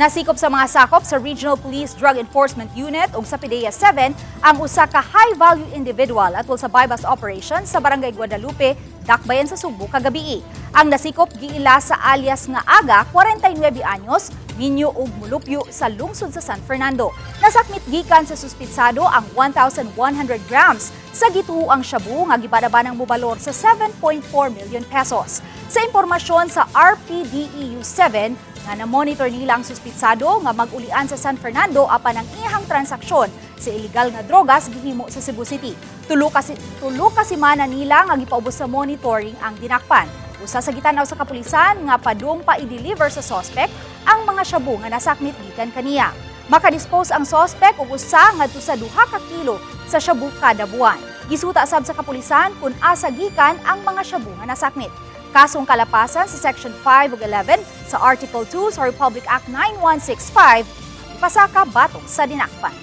Nasikop sa mga sakop sa Regional Police Drug Enforcement Unit ug sa PDEA 7 ang usa ka high-value individual atol sa bypass operation sa Barangay Guadalupe, dakbayan sa Sugbo, kagabii. Ang nasikop giila sa alias nga Aga, 49 anyos, minyo ug mulupyo sa lungsod sa San Fernando. Nasakmit gikan sa suspetsado ang 1,100 grams sa gituoang shabu nga gibana-banang mobalor sa 7.4 million pesos. Sa impormasyon sa RPDEU 7, nga na-monitor nila ang suspetsado nga mag-ulian sa San Fernando apan ang ihang transaksyon sa illegal nga drogas gihimo sa Cebu City. Tulo ka semana nila nga gipaubos sa monitoring ang dinakpan. Usa sa gitanaw sa kapulisan nga padung pa i-deliver sa suspect ang mga shabu nga nasakmit gikan kaniya. Makadispose ang suspect og usa ngadto sa 2 ka kilo sa shabu kada buwan. Gisuta sab sa kapulisan kung asa gikan ang mga shabu nga nasakmit. Kasong kalapasan sa Section 5 ug 11 sa Article 2 sa Republic Act 9165, ipasaka batok sa dinakpan.